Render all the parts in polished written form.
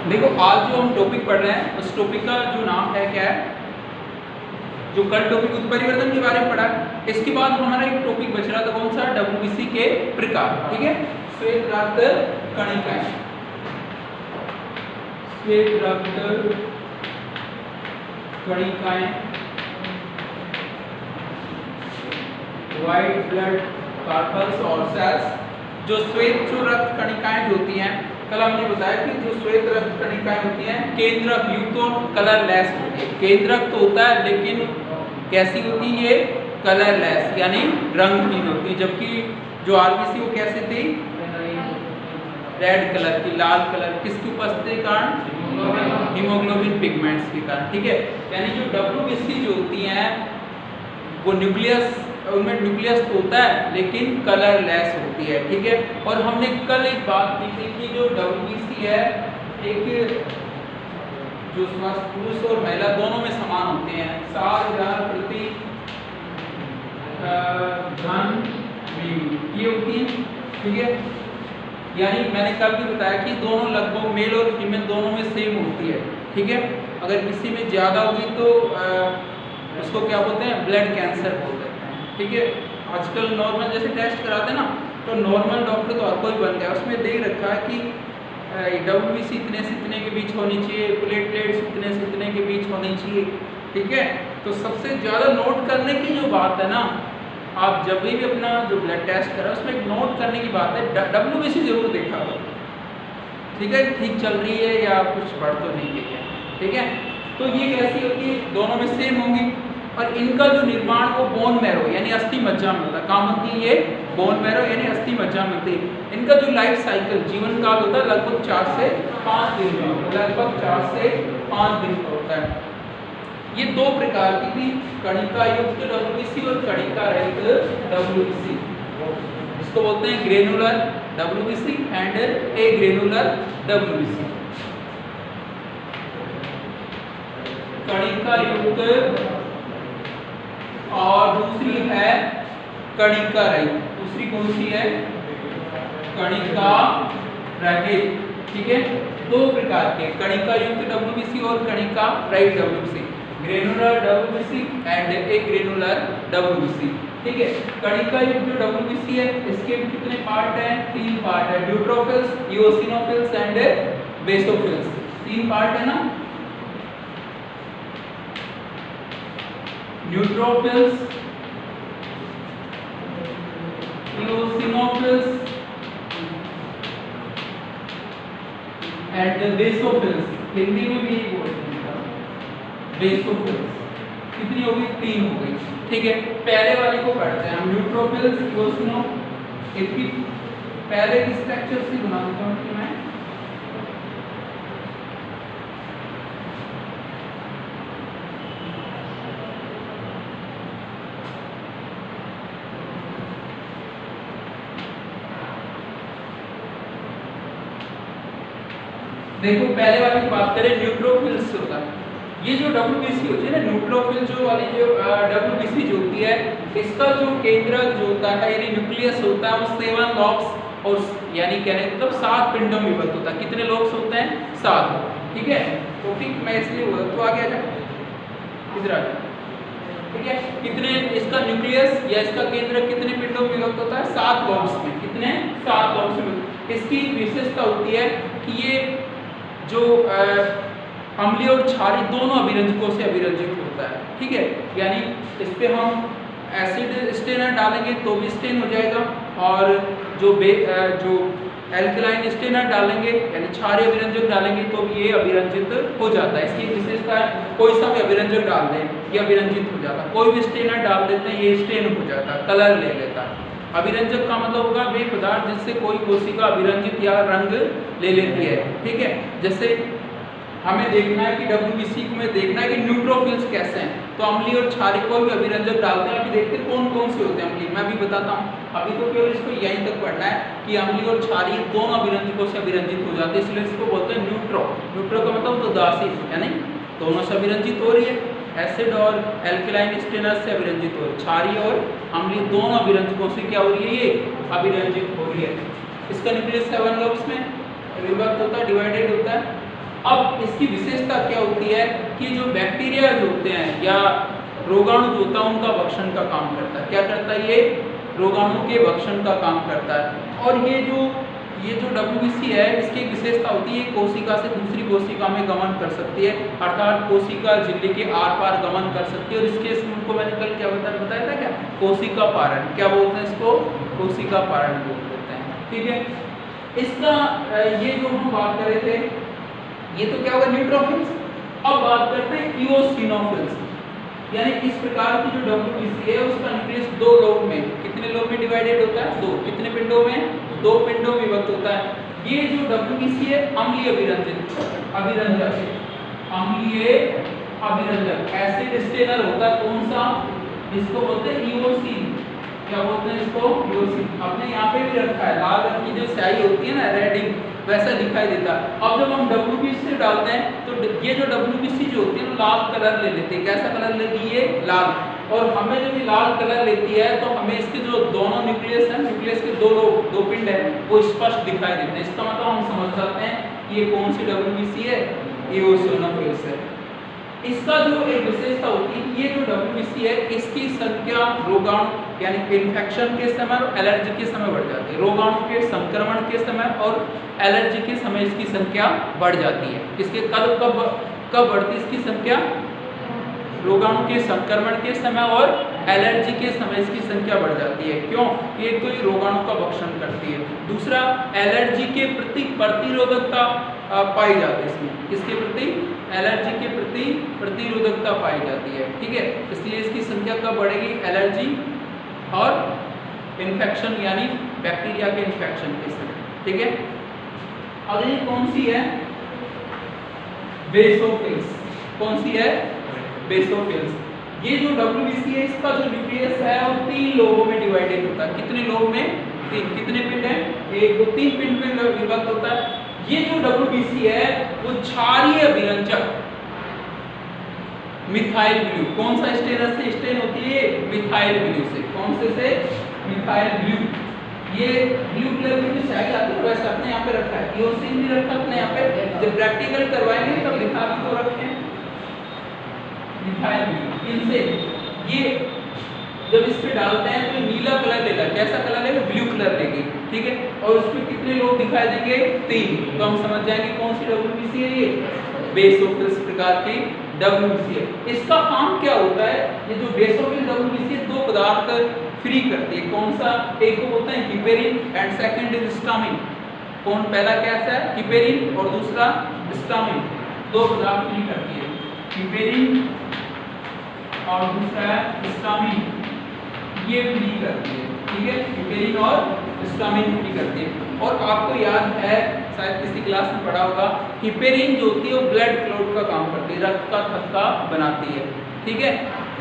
देखो आज जो हम टॉपिक पढ़ रहे हैं उस टॉपिक का जो नाम है क्या है, जो कल टॉपिक उत्परिवर्तन के बारे में पढ़ा है, इसके बाद हमारा एक टॉपिक बच रहा था कौन सा, डब्ल्यूबीसी के प्रकार। ठीक है, श्वेत रक्त कणिकाएं, श्वेत रक्त कणिकाएं, व्हाइट ब्लड कार्पल्स और सेल्स। जो श्वेत जो रक्त कणिकाएं जो होती हैं, कल हमने बताया कि जो श्वेत रक्त कणिकाएं होती हैं केंद्रक युक्त और कलरलेस होती है। केंद्रक तो होता है लेकिन कैसी होती है, ये कलरलेस यानी रंगहीन होती है, जबकि जो आरबीसी वो कैसे थी, रेड कलर की, लाल कलर, किसकी उपस्थिति के कारण, हीमोग्लोबिन पिगमेंट्स के कारण। ठीक है, यानी जो डब्ल्यूबीसी जो होती हैं वो न्यूक्लियस, उनमें न्यूक्लियस तो होता है लेकिन कलरलेस होती है। ठीक है, और हमने कल एक बात की थी कि जो डब्ल्यूबीसी है एक जो पुरुष और महिला दोनों में समान होते हैं, 6000 प्रति घन मीटर ये होती है। ठीक है, यानी मैंने कल भी बताया कि दोनों लगभग मेल और फीमेल दोनों में सेम होती है। ठीक है, अगर किसी में ज़्यादा होगी तो उसको क्या बोलते हैं, ब्लड कैंसर बोल देते हैं। ठीक है, आजकल नॉर्मल जैसे टेस्ट कराते हैं ना, तो नॉर्मल डॉक्टर तो हर कोई बन गया, उसमें देख रखा है कि डब्ल्यूबीसी इतने से इतने के बीच होनी चाहिए, प्लेटलेट्स इतने से इतने के बीच होनी चाहिए। ठीक है, तो सबसे ज़्यादा नोट करने की जो बात है ना, आप जब भी अपना जो ब्लड टेस्ट करें उसमें एक नोट करने की बात है, डब्ल्यूबीसी जरूर देखा हो। ठीक है, ठीक चल रही है या कुछ बढ़ तो नहीं गई है। ठीक है, तो ये कैसी होती है, दोनों में सेम होंगी, और इनका जो निर्माण वो बोन मैरो यानी अस्थि मज्जा में होता है। कहाँ बनती है ये, बोन मैरो यानी अस्थि मज्जा में होती है। इनका जो लाइफ साइकिल, जीवन काल होता है लगभग 4 से 5 दिन का, लगभग 4 से 5 दिन का होता है। ये दो प्रकार की थी, कणिका युक्त डब्ल्यूबीसी और कणिका रहित डब्ल्यूबीसी। इसको बोलते हैं granular WBC and agranular WBC. कणिका युक्त और दूसरी है कणिका रहित। दूसरी कौन सी है, कणिका रहित। ठीक है, दो प्रकार के, कणिका युक्त डब्ल्यूबीसी और कणिका रहित WBC, granular WBC and agranular WBC. ठीक है, कणिका युक्त जो डब्ल्यूबीसी है इसके भी कितने पार्ट हैं, 3 पार्ट है, neutrophils, eosinophils and basophils. 3 part है ना, neutrophils, eosinophils and basophils. Hindi में भी यही बोलते हैं बेसोफिल्स। कितनी होगी, 3 हो गई। ठीक है, पहले वाली को पढ़ते हैं हम, न्यूट्रोफिल्स, इओसिनो। इसकी पहले की स्ट्रक्चर से बना देता हूँ कि मैं, देखो पहले वाली की बात करें, न्यूट्रोफिल्स से होता है। ये जो डब्ल्यूबीसी होती है ना, न्यूट्रोफिल जो वाली जो डब्ल्यूबीसी जो होती है, इसका जो केंद्रक जो होता है यानी न्यूक्लियस होता है वो 7 लॉब्स और यानी कहने मतलब 7 पिंडों में विभक्त होता है। कितने लॉब्स होते हैं, 7। ठीक है, तो ठीक मैं इसलिए बोला तो आगे आ जा, इधर आ जा। ठीक है, कितने इसका न्यूक्लियस या इसका केंद्रक कितने पिंडों में विभक्त होता है, 7 लॉब्स में। कितने, 7 लॉब्स में। इसकी विशेषता होती है कि ये जो अम्लीय और क्षारीय दोनों अभिरंजकों से अभिरंजित होता है। ठीक है, यानी इस पे हम एसिड स्टेनर डालेंगे तो भी स्टेन हो जाएगा, और जो एल्कलाइन स्टेनर डालेंगे यानी क्षारीय अभिरंजक डालेंगे तो भी ये अभिरंजित हो जाता है। इसकी विशेषता है, कोई सा भी अभिरंजक डाल दें ये अभिरंजित हो जाता है, कोई भी स्टेनर डाल देते हैं ये स्टेन हो जाता है, कलर ले लेता है। अभिरंजक का मतलब होगा वे पदार्थ जिससे कोई कोशिका अभिरंजित या रंग ले लेती है। ठीक है, जैसे हमें देखना है कि डब्ल्यूबीसी में देखना है कि न्यूट्रोफिल्स कैसे हैं, तो अम्लीय और क्षारीय कोई भी अभिरंजक डालते हैं। अभी देखते हैं कौन कौन से होते हैं अम्लीय, मैं भी बताता हूँ। अभी तो केवल इसको यहीं तक पढ़ना है कि अम्लीय और क्षारीय दोनों अभिरंजकों से अभिरंजित हो जाते हैं, इसलिए इसको बोलते हैं न्यूट्रो। न्यूट्रो का मतलब उदासीन, यानी दोनों से अभिरंजित हो रही है, एसिड और एल्कलाइन स्टेनर से अभिरंजित हो रही है, क्षारीय और अम्लीय दोनों अभिरंजकों से क्या हो रही है, ये अभिरंजित हो रही है। इसका न्यूक्लियस 7 लॉब्स में विभक्त होता है, डिवाइडेड होता है। अब इसकी विशेषता क्या होती है कि जो बैक्टीरिया जो होते हैं या रोगाणु जो होता है उनका भक्षण का काम करता है। क्या करता है? ये रोगाणु के भक्षण का काम करता है। और ये जो WBC है, इसकी एक विशेषता होती है कोशिका से दूसरी कोशिका में गमन कर सकती है, अर्थात कोशिका झिल्ली के आर पार गमन कर सकती है। और इसके को मैंने कल क्या बताया था, क्या कोशिका पारण, क्या बोलते हैं इसको? कोशिका पारण बोलते हैं। ठीक है, इसका ये जो हम बात कर रहे थे, ये तो क्या होगा? न्यूट्रोफिल्स। अब बात करते हैं इओसिनोफिल्स, यानी इस प्रकार की जो WBC है उसका न्यूक्लियस दो लोब में, कितने लोब में डिवाइडेड होता है? दो। कितने पिंडों में? दो पिंडों में विभक्त होता है। ये जो WBC है अम्लीय अभिरंजक, अम्लीय अभिरंजक एसिड स्टेनर होता है। कौन सा? इसको बोलते हैं इओसिन। क्या बोलते हैं इसको? इओसिन। आपने यहाँ पे भी रखा है, लाल रंग की जो स्याही होती है ना, रेडिंग, वैसा दिखाई देता है। अब जब हम WBC डालते हैं तो ये जो WBC जो होती है ना, लाल कलर ले लेती है। कैसा कलर लेती है? लाल। और हमें जब ये लाल कलर लेती है तो हमें इसके जो दोनों न्यूक्लियस है, न्यूक्लियस के दो पिंड है, वो स्पष्ट दिखाई देते हैं। इसका मतलब हम समझ सकते हैं कि ये कौन सी WBC है? इओसिनोफिल्स है। इसका जो एक विशेषता होती है, ये जो WBC है इसकी संख्या रोगाणु यानी इन्फेक्शन के समय और एलर्जी के समय बढ़ जाती है। रोगाणु के संक्रमण के समय और एलर्जी के समय इसकी संख्या बढ़ जाती है। इसके कब बढ़ती है इसकी संख्या? रोगाणु के संक्रमण के समय और एलर्जी के समय इसकी संख्या बढ़ जाती है। क्यों? एक तो ये रोगाणु का भक्षण करती है, दूसरा एलर्जी के प्रति प्रतिरोधकता पाई जाती है इसमें। किसके प्रति? एलर्जी के प्रति प्रतिरोधकता पाई जाती है। ठीक है, इसलिए इसकी संख्या कब बढ़ेगी? एलर्जी और इन्फेक्शन यानी बैक्टीरिया के इन्फेक्शन के समय। ठीक है, अगली कौन सी है? बेसोफिल्स। कौन सी है? बेसोफिल्स। ये जो WBC है इसका जो न्यूक्लियस है वो 3 लोबों में डिवाइडेड होता है। कितने लोब में? 3। कितने पिंड है? 1 2 3 पिंड में विभक्त होता है। ये जो WBC है वो क्षारीय अभिरंजक मिथाइल ब्लू, कौन सा स्टेनर से स्टेन होती है? मिथाइल ब्लू से। कौन से? Methyl blue. ये ब्लू कलर की जो स्याही आती है वैसे अपने यहाँ पे रखा है, इओसिन भी रखा अपने यहाँ पे। जब प्रैक्टिकल करवाएंगे तब लिखा भी तो रखें मिथाइल ब्लू। इनसे ये जब इस पे डालते हैं तो नीला कलर लेगा। कैसा कलर लेगा? ब्लू कलर लेगी। ठीक है, और उसमें कितने लोग दिखाई देंगे? 3। तो हम समझ जाएंगे कौन सी WBC है? ये बेसोफिल्स प्रकार की WBC है। इसका काम क्या होता है? ये जो बेसोफिल WBC है 2 पदार्थ फ्री करती है। कौन सा? एक को बोलते हैं heparin and second is stamen. कौन? पहला कैसा है? हिपेरिन और दूसरा स्टामिन। 2 पदार्थ फ्री करती है, हिपेरिन और दूसरा है स्टामिन। ये फ्री करती है। ठीक है, हिपेरिन और स्टामिन फ्री करती है। और आपको याद है, शायद किसी क्लास में पढ़ा होगा, हिपेरिन जो होती है वो ब्लड क्लॉट का काम करती है, रक्त का थक्का बनाती है। ठीक है,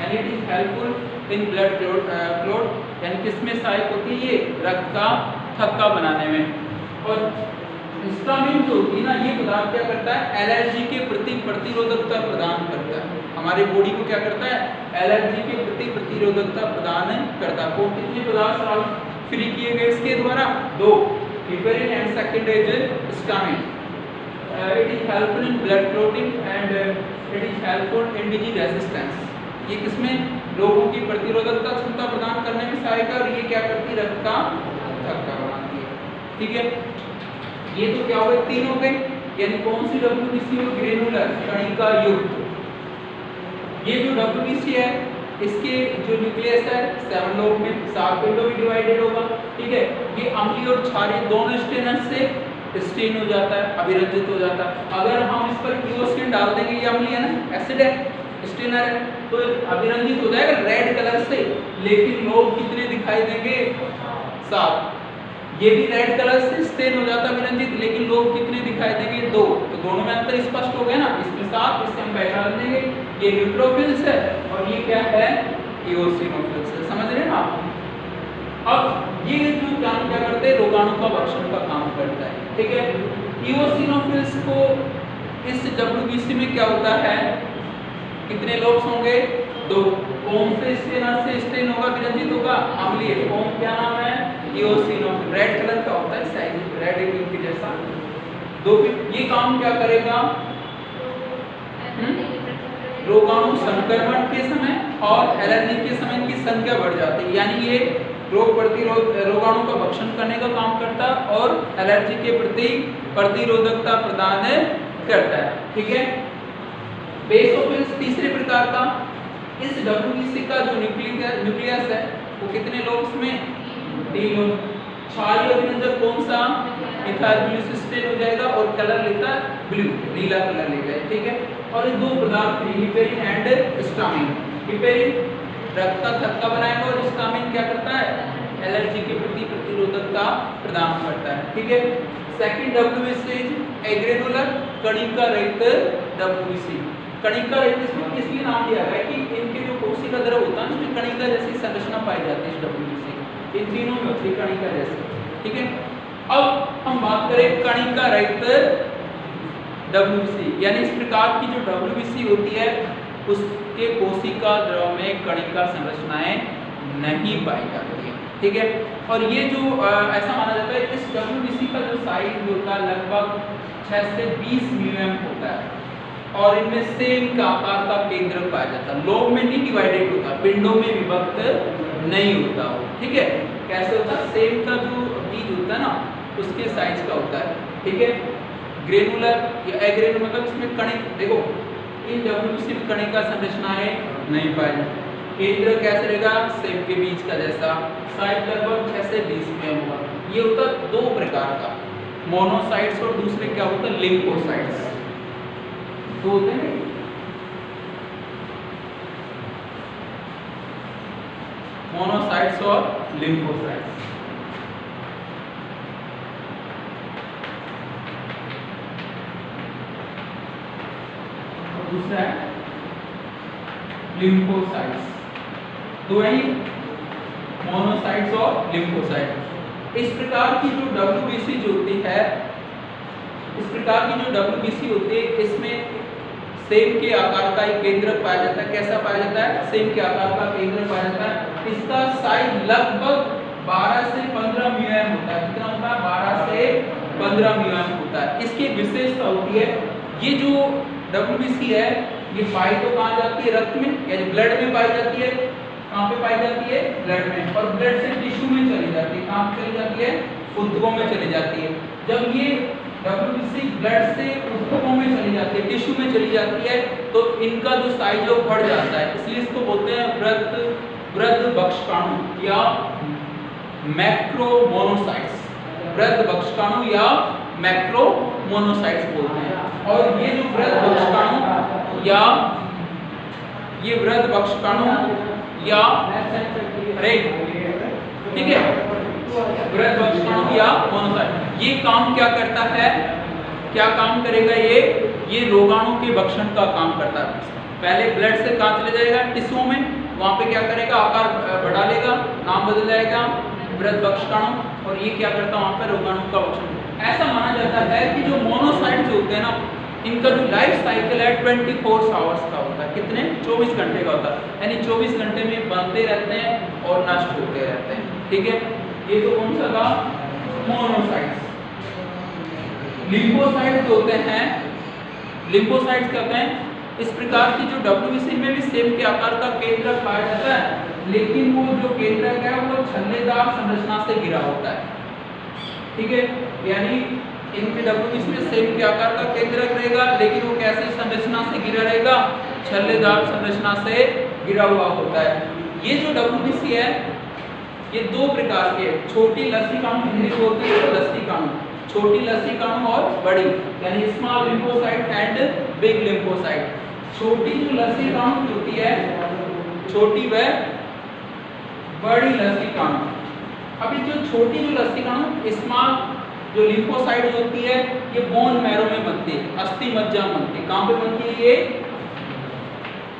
यानी it is helpful in blood clot, यानी किसमें सहायक होती है? ये रक्त का थक्का बनाने में। और हिस्टामिन जो होती है ना, ये पदार्थ क्या करता है? एलर्जी के प्रति प्रतिरोधकता प्रदान करता है। हमारे बॉडी को क्या करता है? एलर्जी के प्रति प्रतिरोधकता प्रदान करता है। वो कितने पदार्थ फ्री किए गए इसके द्वारा? 2, heparin and second is histamine. It is helpful in blood clotting and it is helpful in disease resistance. ये किसमें? लोगों की प्रतिरोधकता क्षमता प्रदान करने में सहायक है। और ये क्या करती है? रक्त का थक्का बनाती है। ठीक है, ये तो क्या हो गए? 3 हो गए। यानी कौन सी WBC है? ग्रेनुलर कणिका युक्त। ये जो WBC है इसके जो न्यूक्लियस है 7 लोब में, 7 पिंडों में डिवाइडेड होगा। ठीक है, ये अम्लीय और क्षारीय दोनों स्टेनर से स्टेन हो जाता है, अभिरंजित हो जाता है। अगर हम इस पर इओसिन डाल देंगे, ये अम्लीय है ना, एसिड है, स्टेनर है, तो अभिरंजित हो जाएगा रेड कलर से। लेकिन लोग कितने दिखाई देंगे? 7। ये भी रेड कलर से स्टेन हो जाता है अभिरंजित, लेकिन लोग कितने दिखाई देंगे? 2। तो दोनों में अंतर स्पष्ट हो गया ना। इसमें 7, इससे हम पहचान देंगे ये न्यूट्रोफिल्स है और ये क्या है? इओसिनोफिल्स है। समझ रहे हैं ना? अब ये जो काम क्या करते हैं? रोगाणु का भक्षण का काम करता है। ठीक है, इओसिनोफिल्स को इस WBC में क्या होता है? कितने लोब्स होंगे? 2। कौन से स्टेनर से स्टेन होगा? विरंजित होगा? अम्लीय। कौन? क्या नाम है? इओसिनोफिल। रेड कलर का होता है, साइज रेड के जैसा। 2। ये काम क्या करेगा? रोगाणु संक्रमण के समय और एलर्जी के समय इनकी संख्या बढ़ जाती है, यानी ये रोग प्रतिरोध रोगाणु का भक्षण करने का काम करता है और एलर्जी के प्रति प्रतिरोधकता प्रदान करता है। ठीक है, बेसोफिल्स तीसरे प्रकार का। इस WBC का जो न्यूक्लियस है वो कितने लोग इसमें 3 लोग। क्षारीय अभिनंदक कौन सा? मिथाइल ब्लू सिस्टेन हो जाएगा और कलर लेता है ब्लू, नीला कलर लेगा। ठीक है, और ये दो पदार्थ हिपेरिन एंड हिस्टामिन। हिपेरिन रक्त का थक्का बनाएगा और हिस्टामिन क्या करता है? एलर्जी के प्रति प्रतिरोधकता प्रदान करता है। ठीक है, सेकंड WBC एग्रेनुलर कणिका रहित WBC। कणिका रहित इसमें इसलिए नाम दिया गया है कि इनके जो कोशिका द्रव होता है उसमें कणिका जैसी संरचना पाई जाती है। इस WBC इन तीनों में होती है कणिका जैसी। ठीक है, अब हम बात करें कणिका रहित WBC, यानी इस प्रकार की जो WBC होती है उसके कोशिका द्रव में कणिका संरचनाएं नहीं पाई जाती है। ठीक है, और ये जो ऐसा माना जाता है इस WBC का जो साइज होता है लगभग 6 से 20 मिलियन होता है और इनमें सेम का आकार का केंद्र पाया जाता है। लोब में नहीं डिवाइडेड होता, पिंडों में विभक्त नहीं होता हो। ठीक है, कैसे होता है? सेम का जो बीज होता है ना उसके साइज का होता है। ठीक है, ग्रेनुलर या एग्रेनुलर मतलब इसमें कणिक, देखो इन WBC में कणिका संरचनाएं नहीं पाई जाती। केंद्र कैसे रहेगा? सेब के बीज का जैसा। साइज लगभग 6 से 20 में होगा। ये होता है दो प्रकार का, मोनोसाइट्स और दूसरे क्या होता है? लिम्फोसाइट्स। तो होते हैं मोनोसाइट्स और लिम्फोसाइट्स। और दूसरा है लिम्फोसाइट्स। दो है मोनोसाइट्स और लिम्फोसाइट्स। इस प्रकार की जो WBC जो होती है, इस प्रकार की जो WBC होती है इसमें सेब के आकार का एक केंद्र पाया जाता है। कैसा पाया जाता है? सेब के आकार का केंद्र पाया जाता है। इसका साइज लगभग 12 से 15 मिलियन होता है। कितना होता है? 12 से 15 मिलियन होता है। इसकी विशेषता होती है ये जो WBC है ये पाई तो कहाँ जाती है? रक्त में यानी ब्लड में पाई जाती है। कहाँ पे पाई जाती है? ब्लड में। और ब्लड से टिश्यू में चली जाती है। कहाँ चली जाती है? ऊतकों में चली जाती है। जब ये WBC ब्लड से ऊतकों में चली जाती है, टिश्यू में चली जाती है, तो इनका जो साइज है वो बढ़ जाता है। इसलिए इसको बोलते हैं वृद्ध बक्षकाणु या मैक्रोमोनोसाइट्स। वृद्ध बक्षकाणु या मैक्रोमोनोसाइट्स बोलते हैं। और ये जो वृद्ध बक्षकाणु या ठीक है, वृद्ध बक्षकाणु या मोनोसाइट ये काम क्या करता है? क्या काम करेगा? ये रोगाणु के भक्षण का काम करता है। पहले ब्लड से कहाँ चले जाएगा? टिश्यू में। वहाँ पे क्या करेगा? आकार बढ़ा लेगा, नाम बदल जाएगा वृद्ध बक्षकाणु, और ये क्या करता है? वहाँ पे रोगाणु का भक्षण। ऐसा माना जाता है कि जो मोनोसाइट्स होते हैं ना इनका जो लाइफ साइकिल है 24 आवर्स का होता है। कितने? 24 घंटे का होता है, यानी 24 घंटे में बनते रहते हैं और नष्ट होते रहते हैं। ठीक है, ये तो कौन सा था? मोनोसाइट्स। लिम्फोसाइट्स होते हैं, लिम्फोसाइट्स कहते हैं इस प्रकार की जो WBC में भी सेब के आकार का केंद्र पाया जाता है, लेकिन वो जो केंद्र है वो छल्लेदार संरचना से घिरा होता है। ठीक है, यानी इनके WBC में सेब के आकार का केंद्र रहेगा, लेकिन वो कैसे संरचना से घिरा रहेगा? छल्लेदार संरचना से घिरा हुआ होता है। ये जो WBC है ये दो प्रकार के है। छोटी लसीकाणु हिंदी में बोलते हैं लसीकाणु, छोटी लसीकाणु और बड़ी, यानी small lymphocyte and big lymphocyte. छोटी जो लसीकाणु होती है, छोटी व बड़ी लसीकाणु। अभी जो छोटी जो लसीकाणु स्मॉल जो लिम्फोसाइट होती है ये बोन मैरो में बनती है, अस्थि मज्जा में बनती है। कहाँ पे बनती है? ये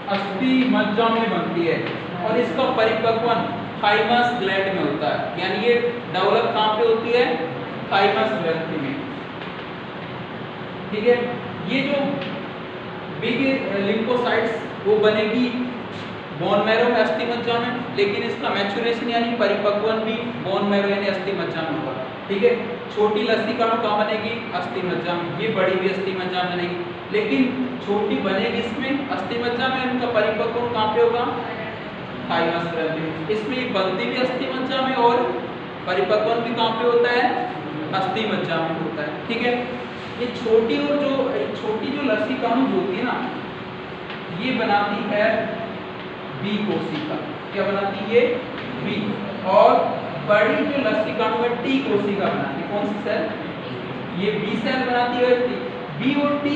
अस्थि मज्जा में बनती है। और इसका परिपक्वन थाइमस ग्लैंड में होता है, यानी ये डेवलप कहाँ पे होती है? थाइमस ग्रंथि में। ठीक है, ये जो बिग लिम्फोसाइट्स वो बनेगी बोन मैरो में अस्थि मज्जा में, लेकिन इसका मैच्योरेशन यानी परिपक्वन भी बोन मैरो यानी अस्थि मज्जा में होगा। ठीक है, छोटी लसीकाणु कहाँ बनेगी? अस्थि मज्जा में। ये बड़ी भी अस्थि मज्जा में बनेगी, लेकिन छोटी बनेगी इसमें अस्थि मज्जा में, उनका परिपक्वन कहाँ पे होगा? थाइमस ग्रंथि में। इसमें बनती भी अस्थि मज्जा में और परिपक्वन भी कहाँ पे होता है? अस्थि मज्जा में होता है। ठीक है, ये छोटी जो लसीकाणु होती है ना, ये बनाती है बी कोशिका। क्या बनाती है? बी। और बड़ी जो लसीकाणु है टी कोशिका बनाती है। कौन सी सेल? ये बी सेल बनाती है। बी और टी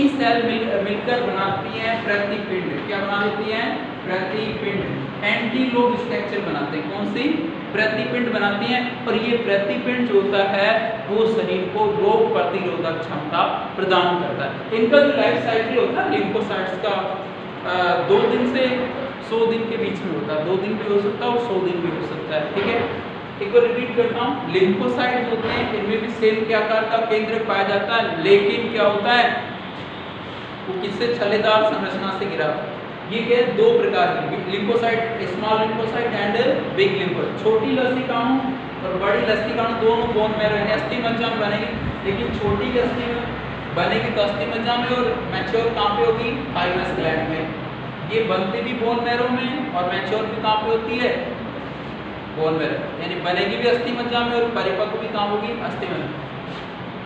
सेल मिलकर बनाती हैं प्रतिपिंड। क्या बना देती हैं? प्रतिपिंड। एंटीलोब स्ट्रक्चर बनाते हैं। कौन सी? प्रतिपिंड बनाती हैं। और ये प्रतिपिंड जो होता है वो शरीर को रोग प्रतिरोधक क्षमता प्रदान करता है। इनका जो लाइफ साइकिल होता है लिम्फोसाइट्स का 2 दिन से 100 दिन के बीच में होता है। 2 दिन भी हो सकता है और 100 दिन भी हो सकता है। ठीक है, एक बार रिपीट करता हूँ। लिम्फोसाइट होते हैं, इनमें भी सेल के आकार का केंद्र पाया जाता है, लेकिन क्या होता है वो किससे? छल्लेदार संरचना से घिरा। ये क्या है? 2 प्रकार की lymphocyte, small lymphocyte and big lymphocyte. छोटी लसीकाणु और बड़ी लसीकाणु दोनों बोन मैरो यानी अस्थि मज्जा में बनेगी, लेकिन छोटी की अस्थि में बनेगी तो अस्थि मज्जा में और मैच्योर कहाँ पे होगी? थाइमस ग्लैंड में। ये बनती भी बोन मैरो में और मैच्योर भी कहाँ पे होती है? बोन मैरो, यानी बनेगी भी अस्थि मज्जा में और परिपक्व भी कहाँ होगी? अस्थि मज्जा।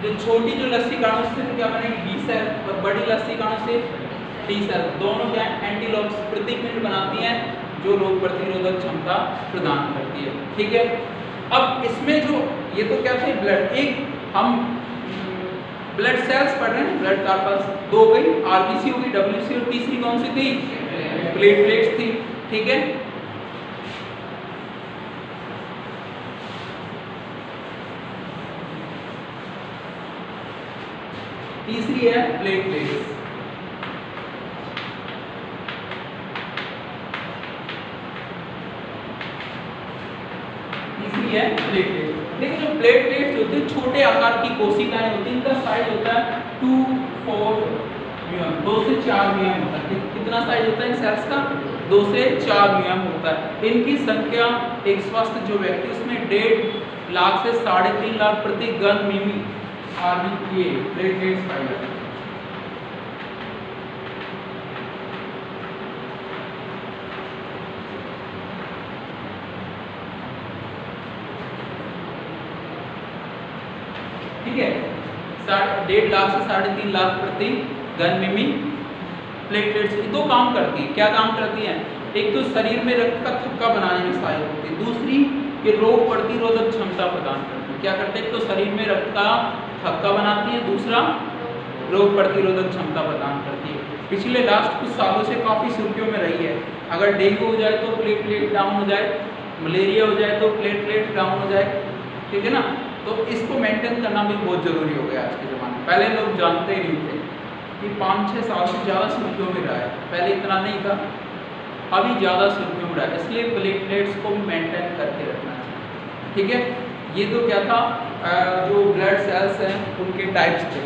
जो छोटी जो लसीकाणु से क्या बनेगी? बी सेल, और बड़ी लसीकाणु से टी सेल। दोनों क्या है? एंटीलोब्स प्रतिपिंड बनाती हैं जो रोग प्रतिरोधक क्षमता प्रदान करती है। ठीक है, अब इसमें जो ये तो क्या थे? ब्लड। एक हम ब्लड सेल्स पढ़ रहे हैं, ब्लड कार्पस 2 हो गई, आरबीसी हो गई, डब्ल्यूसी, और तीसरी कौन सी थी? प्लेटलेट्स थी। ठीक है, तीसरी है प्लेटलेट्स। तीसरी है प्लेटलेट्स। देखिए जो प्लेटलेट्स होते हैं छोटे आकार की कोशिकाएं होती हैं, इनका साइज होता है 2-4 म्यूएम, 2 से 4 म्यूएम होता है। कितना साइज होता है इन सेल्स का? 2 से 4 म्यूएम होता है। इनकी संख्या एक स्वस्थ जो व्यक्ति उसमें 1.5 लाख से 3.5 लाख प्रति घन मिमी आरबीसी प्लेटलेट्स पाई जाती है। ठीक है, 1.5 लाख से 3.5 लाख प्रति घन मिमी प्लेटलेट्स 2 काम करती है। क्या काम करती हैं? एक तो शरीर में रक्त का थक्का बनाने में सहायक होती है, दूसरी ये रोग प्रतिरोधक क्षमता प्रदान करती है। क्या करते हैं? एक तो शरीर में रक्त का थक्का बनाती है, दूसरा रोग प्रतिरोधक क्षमता प्रदान करती है। पिछले लास्ट कुछ सालों से काफ़ी सुर्खियों में रही है। अगर डेंगू हो जाए तो प्लेटलेट डाउन हो जाए, मलेरिया हो जाए तो प्लेटलेट डाउन हो जाए। ठीक है ना, तो इसको मेंटेन करना भी बहुत ज़रूरी हो गया आज के ज़माने में। पहले लोग जानते ही नहीं थे कि 5-6 साल से ज़्यादा सुर्खियों में रहा है, पहले इतना नहीं था, अभी ज़्यादा सुर्खियों में रहा है, इसलिए प्लेटलेट्स को भी मेंटेन करके रखना चाहिए। ठीक है, ये तो क्या था जो ब्लड सेल्स हैं उनके टाइप्स थे।